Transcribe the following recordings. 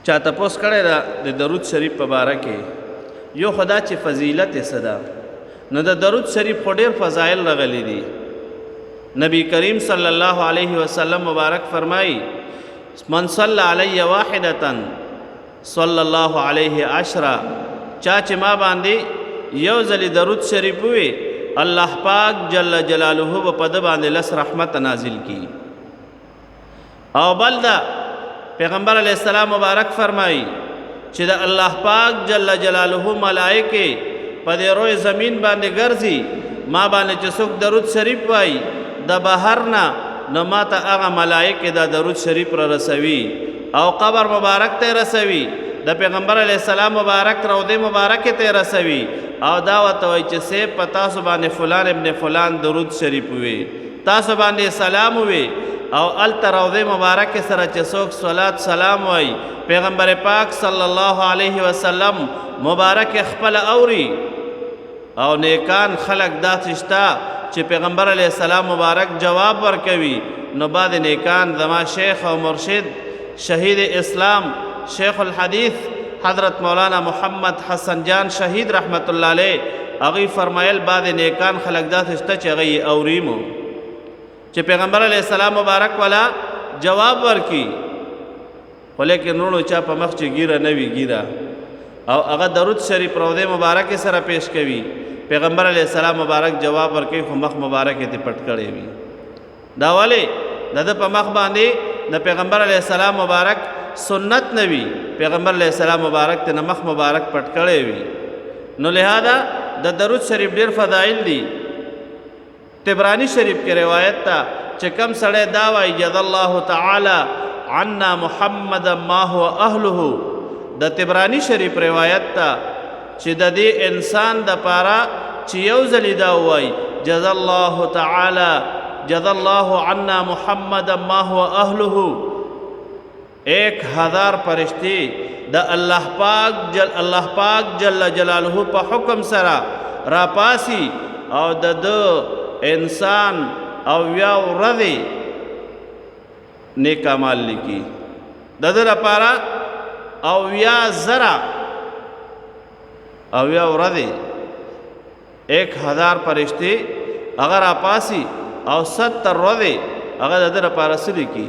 چا تپوس کړی دا د درود شریف په باره کې یو خدا چې فضیلت یې څه ده نو د درود شریف خو ډېر فضایل راغلی دي. نبی کریم صلی الله علیه وسلم مبارک فرمایي من صلی علی واحدة صلی الله علیه عشرة، چا چې ما باندې یو ځلې درود شریف ووي الله پاک جل جلاله به په ده باندې لس رحمت نازل کی. او بل دا پیغمبر علیہ السلام مبارک فرمائی چې د الله پاک جل جلاله ملائکه په دې روی زمین باندې ګرځي ما باندې چې څوک درود شریف وایي د بهر نه نو ما ته هغه ملائکه دا درود شریف را رسوي او قبر مبارک ته رسوي، د پیغمبر علیہ السلام مبارک روضه مبارک ته رسوي او دا ورته وایي چې سیب په تاسو باندې فلان ابن فلان درود شریف وي، تاسو باندې سلام وي او الته روضه مبارک سره چې څوک صلات سلام وایي پیغمبر پاک صلی الله علیه وسلم مبارک خپل اوري. او نیکان خلق داسې شته چې پیغمبر علیہ السلام مبارک جواب ورکوي. نو بعد نیکان زما شیخ او مرشد شهید اسلام شیخ الحدیث حضرت مولانا محمد حسن جان شهید رحمت الله علیه هغوی فرمایل بعد نیکان خلق داسې شته چې هغوی اوریمو چې پیغمبر علیہ السلام مبارک والا جواب ورکی خو لیکن وروڼو چا په مخ چې ګیره نه وي ګیره او هغه درود شریف روضه مبارک سره پیش کوي پیغمبر علیہ السلام مبارک جواب ورکوي خو مخ مبارک یې پټ کړی وي. دا ولې د ده په مخ باندې د پیغمبر علیہ السلام مبارک سنت نه وي، پیغمبر علیہ السلام مبارک ته مخ مبارک پټ کړی وي. نو لہذا د درود شریف ډېر فضایل دي. طبرانی شریف کې روایت تا چې کم سړی دا وایي جزا الله تعالی عنا محمد ما هو اهله، د طبرانی شریف روایت تا چې د دې انسان د پاره چې یو ځلې دا وایي جزا الله تعالی جزا الله عنا محمد ما هو اهله 1000 فرشتي د الله پاک جل جلاله په حکم سره راپاسی او د انسان او یا ورځې نیک اعمال لیکي د ده لپاره او یا زرا او یا ورځې 1000 فرشتي هغه راپاسی او 70 ورځې هغه د ده لپاره څه لیکي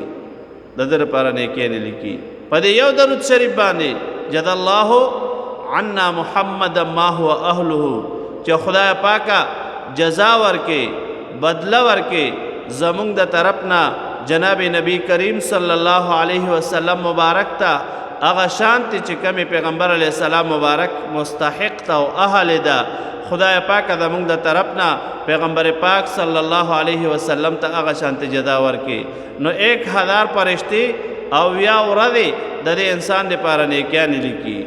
د ده لپاره نیکۍ نه لیکي په دې یو درود شریف باندې جزا الله عنا محمد ما هو اهله چې خدای پاکه جزا ورکې بدله ورکې زمونږ د طرف نه جناب نبی کریم صلی الله علیه وسلم مبارک ته هغه شانتی چې کمی پیغمبر علیہ السلام مبارک مستحق ته او اهل ده خدای پاک زمونږ د طرف نه پیغمبر پاک صلی الله علیه وسلم ته هغه شانتی جزا ورکې. نو 1000 فرشتي او یا ورځې د دې انسان لپاره نیکیانې لیکي.